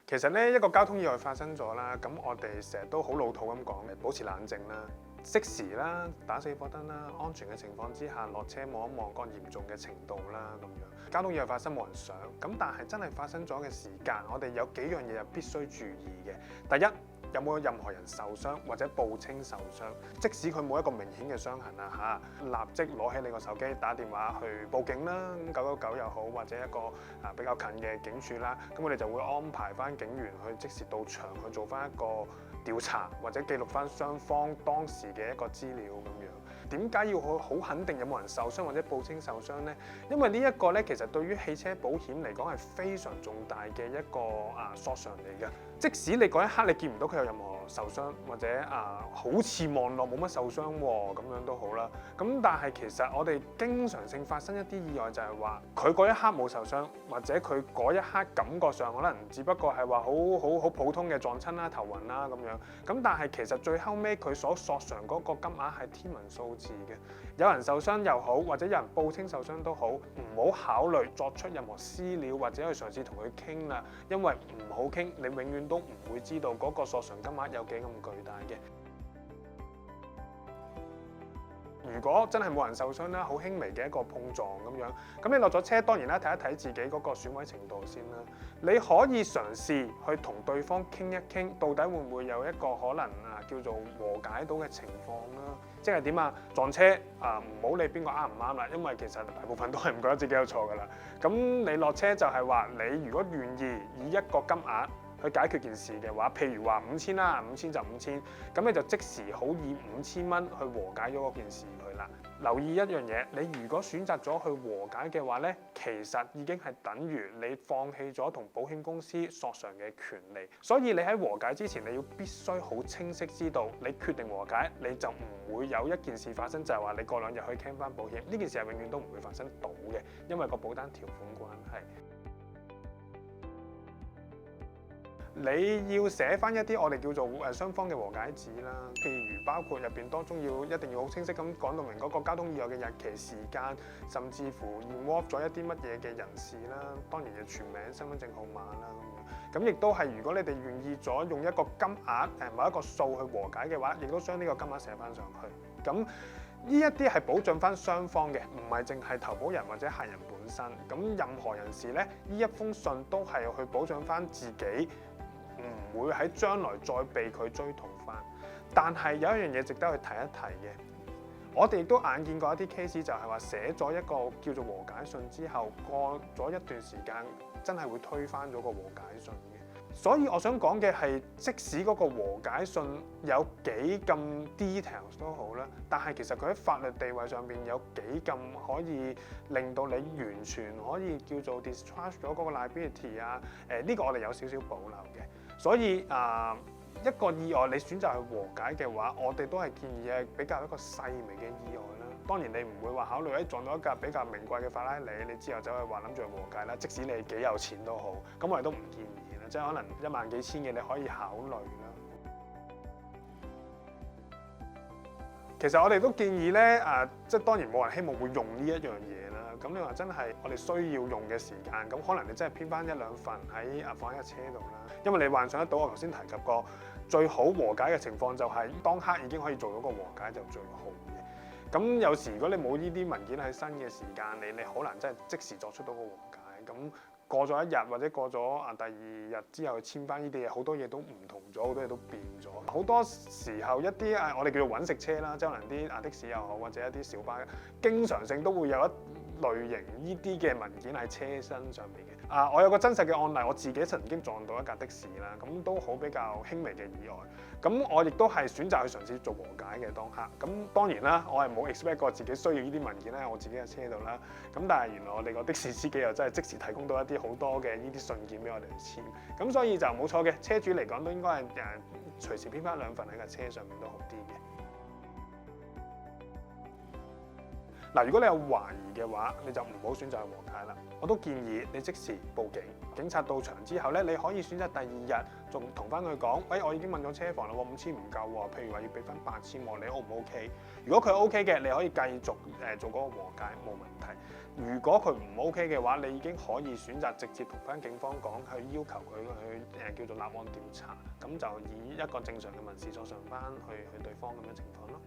其實咧，一個交通意外發生咗啦，咁我哋成日都好老土咁講嘅，保持冷靜啦，適時啦，打死火燈啦，安全嘅情況之下落車望一望個嚴重嘅程度啦，咁樣。交通意外發生冇人想，咁但係真係發生咗嘅時間，我哋有幾樣嘢係必須注意嘅。第一，有冇任何人受傷或者報稱受傷？即使佢冇一個明顯嘅傷痕啊嚇，立即攞起你個手機打電話去報警啦，999又好，或者一個比較近嘅警署啦，咁我哋就會安排翻警員去即時到場去做翻一個調查，或者記錄翻雙方當時嘅一個資料咁樣。點解要好肯定有冇人受傷或者報稱受傷呢？因為呢一個咧，其實對於汽車保險嚟講係非常重大嘅一個索償嚟嘅。即使你嗰一刻你見唔到佢有任何受傷，或者好似望落冇乜受傷喎，咁樣都好啦。咁但係其實我哋經常性發生一啲意外，就係話佢嗰一刻冇受傷，或者佢嗰一刻感覺上可能只不過係話好普通嘅撞親啦、頭暈啦咁樣。咁但係其實最後尾佢所索償嗰個金額係天文數字嘅。有人受傷又好，或者有人報稱受傷都好，唔好考慮作出任何私了或者去嘗試同佢傾啦，因為唔好傾，你永遠都唔會知道嗰個索償金額有幾咁巨大嘅。如果真係冇人受傷啦，好輕微嘅一個碰撞咁樣，咁你落咗車，當然啦，睇一睇自己嗰個損毀程度先啦。你可以嘗試去同對方傾一傾，到底會唔會有一個可能叫做和解到嘅情況啦？即係點啊？撞車唔好理邊個啱唔啱啦，因為其實大部分都係唔覺得自己有錯㗎啦。咁你落車就係話，你如果願意以一個金額去解決件事嘅話，譬如話5000啦，5000就5000，咁你就即時好以5000蚊去和解咗嗰件事佢啦。留意一樣嘢，你如果選擇咗去和解嘅話咧，其實已經係等於你放棄咗同保險公司索償嘅權利。所以你喺和解之前，你要必須好清晰知道，你決定和解，你就唔會有一件事發生，就係話你過2日去 claim 翻保險。呢件事係永遠都唔會發生到嘅，因為個保單條款關係。你要寫翻一啲我哋叫做雙方嘅和解紙啦，譬如包括入邊當中一定要好清晰咁講到明嗰個交通意外嘅日期時間，甚至乎 involve 咗一啲乜嘢嘅人士啦，當然係全名、身份證號碼啦咁樣。咁亦都係如果你哋願意咗用一個金額某一個數去和解嘅話，亦都將呢個金額寫翻上去。咁呢一啲係保障翻雙方嘅，唔係淨係投保人或者客人本身。咁任何人士咧，呢一封信都係去保障翻自己。唔會喺將來再被佢追討翻，但係有一樣嘢值得去提一提嘅，我哋亦都眼見過一啲 case 就係話寫咗一個叫做和解信之後，過咗一段時間真係會推翻咗個和解信嘅。所以我想講嘅係，即使嗰個和解信有幾咁 details 都好啦，但係其實佢喺法律地位上邊有幾咁可以令到你完全可以叫做 discharge 咗嗰個 liability 呢個我哋有少少保留嘅。所以一個意外你選擇去和解嘅話，我哋都係建議係比較一個細微嘅意外啦。當然你唔會話考慮撞到一架比較名貴嘅法拉利，你之後走去話諗住去和解啦。即使你幾有錢都好，咁我哋都唔建議啦。即係可能1萬幾千嘅你可以考慮啦。其實我哋都建議咧即係當然冇人希望會用呢一樣嘢啦。咁你話真係我哋需要用嘅時間，咁可能你真係編翻1-2份喺放喺架車度啦。因為你幻想得到我頭先提及過最好和解嘅情況就係當刻已經可以做到個和解就最好嘅。咁有時如果你冇呢啲文件喺身嘅時間，你好難真係即時作出到個和解。咁過咗1日或者過咗第2日之後簽翻呢啲嘢，好多嘢都唔同咗，好多嘢都變咗。好多時候一啲我哋叫做揾食車啦，即係可能啲的士又好，或者一啲小巴，經常性都會有一類型呢啲嘅文件喺車身上面嘅。我有個真實嘅案例，我自己曾經撞到一架的士啦，咁都好比較輕微嘅意外。咁我亦都係選擇去嘗試做和解嘅當刻。咁當然啦，我係冇 expect 過自己需要呢啲文件喺我自己嘅車度啦。咁但係原來我哋個的士司機又真係即時提供到一啲好多嘅呢啲信件俾我哋去簽。咁所以就冇錯嘅，車主嚟講都應該係隨時編翻2份喺架車上面都好啲嘅。嗱，如果你有懷疑嘅話，你就唔好選擇去和解啦。我都建議你即時報警，警察到場之後咧，你可以選擇第二日仲同翻佢講，我已經問咗車房啦，5000唔夠喎，譬如話要俾翻8000喎，你 O 唔 OK？如果佢 OK 嘅，你可以繼續做嗰個和解，冇問題。如果佢唔 OK 嘅話，你已經可以選擇直接同翻警方講，去要求佢去叫做立案調查，咁就以一個正常嘅民事訴訟翻去對方咁嘅情況咯。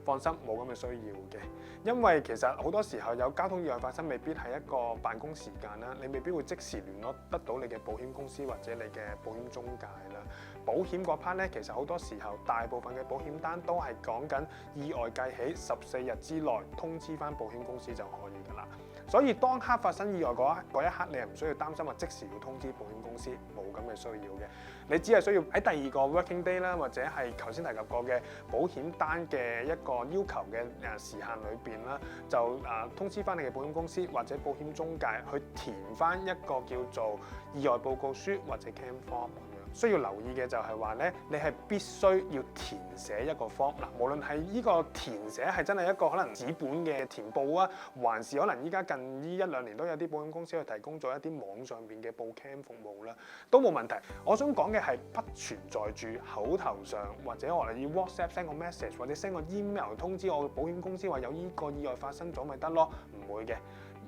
放心，冇咁嘅需要嘅，因為其實好多時候有交通意外發生，未必係一個辦公時間啦，你未必會即時聯絡得到你嘅保險公司或者你嘅保險中介啦。保險嗰 part 咧，其實好多時候大部分嘅保險單都係講緊意外計起14日之內通知翻保險公司就可以㗎啦。所以當刻發生意外嗰一刻，你係唔需要擔心話即時要通知保險公司，冇咁嘅需要嘅。你只係需要喺第二個 working day 啦，或者係頭先提及過嘅保險單嘅一個要求嘅時限裏邊啦，就通知翻你嘅保險公司或者保險中介去填翻一個叫做意外報告書或者 claim form。需要留意嘅就係話咧，你係必須要填寫一個 form 嗱，無論係呢個填寫係真係一個可能紙本嘅填報啊，還是可能依家近呢1-2年都有啲保險公司去提供咗一啲網上邊嘅報 claim 服務啦，都冇問題。我想講嘅係不存在住口頭上或者我哋要 WhatsApp send 個 message 或者 send 個 email 通知我嘅保險公司話有呢個意外發生咗咪得咯，唔會嘅。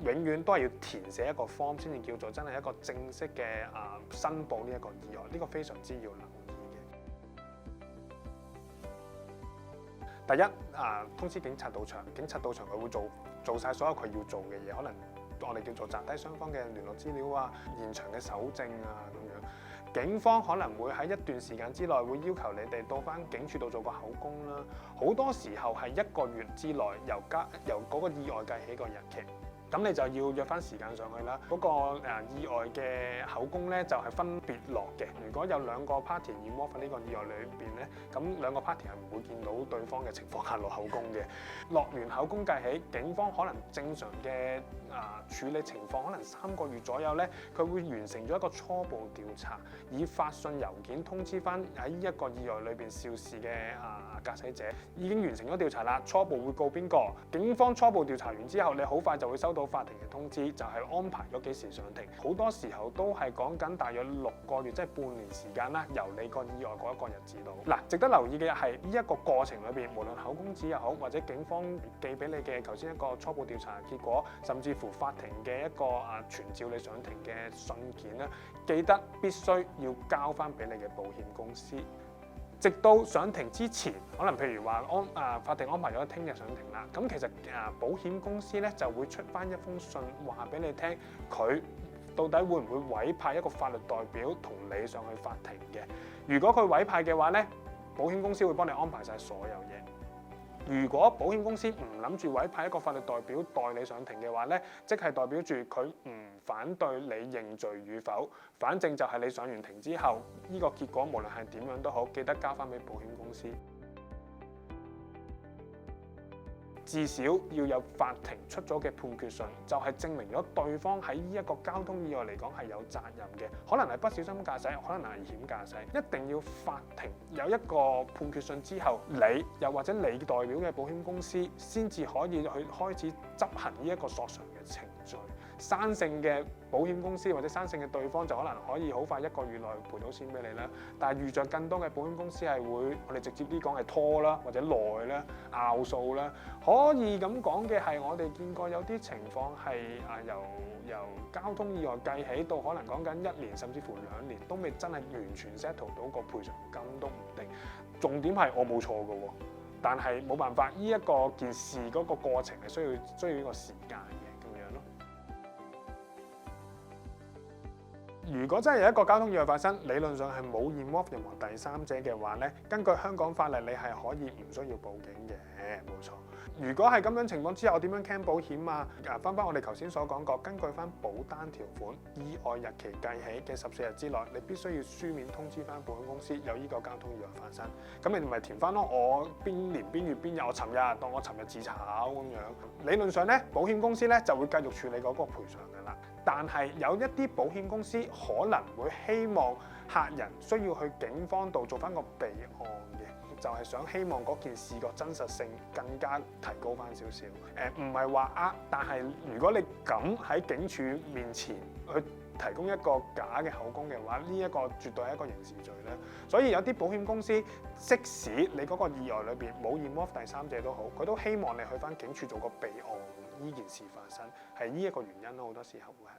永遠都係要填寫一個 form 先至叫做真係一個正式嘅申報呢一個意外，呢個非常之要留意嘅。第一通知警察到場，警察到場佢會做晒所有佢要做嘅嘢，可能我哋叫做擲低雙方嘅聯絡資料啊、現場嘅搜證啊咁樣。警方可能會喺一段時間之內會要求你哋到翻警署度做個口供啦。好多時候係1個月之內由嗰個意外計起個日期。咁你就要約翻時間上去啦。嗰個意外嘅口供咧就係分別落嘅。如果有2個 party involve 呢個意外裏邊咧，咁2個 party 係唔會見到對方嘅情況下落口供嘅。落完口供計起，警方可能正常嘅處理情況，可能3個月左右咧，佢會完成咗一個初步調查，以發信郵件通知翻喺呢一個意外裏邊肇事嘅駕駛者已經完成咗調查啦。初步會告邊個？警方初步調查完之後，你好快就會收到法庭嘅通知，就係安排咗幾時上庭。好多時候都係講緊大約6個月，即係半年時間啦，由你個意外嗰一個日子到。嗱，值得留意嘅係呢一個過程裏邊，無論口供紙又好，或者警方寄俾你嘅頭先一個初步調查結果，甚至乎法庭嘅一個傳召你上庭嘅信件咧，記得必須要交翻俾你嘅保險公司。直到上庭之前，可能譬如話法庭安排咗聽日上庭啦，咁其實保險公司咧就會出翻一封信話俾你聽，佢到底會唔會委派一個法律代表同你上去法庭嘅。如果佢委派嘅話咧，保險公司會幫你安排晒所有嘢。如果保險公司唔諗住委派一個法律代表代你上庭嘅話咧，即係代表住佢唔反對你認罪與否，反正就係你上完庭之後，呢個結果無論係點樣都好，記得交翻俾保險公司。至少要有法庭出咗嘅判決信，就係證明咗對方喺呢一個交通意外嚟講係有責任嘅，可能係不小心駕駛，可能係危險駕駛，一定要法庭有一個判決信之後，你又或者你代表嘅保險公司先至可以去開始執行呢一個索償嘅程序。生性嘅保險公司或者生性嘅對方就可能可以好快1個月內賠到錢俾你啦，但係遇着更多嘅保險公司係會，我哋直接啲講係拖啦，或者耐啦、拗數啦。可以咁講嘅係，我哋見過有啲情況係由交通意外計起到可能講緊1年甚至乎2年都未真係完全 settle 到個賠償金都唔定。重點係我冇錯㗎喎，但係冇辦法，呢一個件事嗰個過程係需要呢個時間嘅。如果真係有一個交通意外發生，理論上係冇 involve 任何第三者嘅話咧，根據香港法例，你係可以唔需要報警嘅，冇錯。如果係咁樣情況之下，我點樣 claim 保險啊？翻我哋頭先所講過，根據翻保單條款，意外日期計起嘅14日之內，你必須要書面通知翻保險公司有呢個交通意外發生。咁你咪填翻咯，我邊年邊月邊日，我尋日當我尋日自炒咁樣。理論上咧，保險公司咧就會繼續處理嗰個賠償㗎啦。但係有一啲保險公司可能會希望客人需要去警方度做翻個備案嘅。就係想希望嗰件事個真實性更加提高翻少少。唔係話呃，但係如果你咁喺警署面前去提供一個假嘅口供嘅話，呢一個絕對係一個刑事罪咧。所以有啲保險公司，即使你嗰個意外裏邊冇 involve 第三者都好，佢都希望你去翻警署做個備案，呢件事發生係呢一個原因咯。好多時候會係。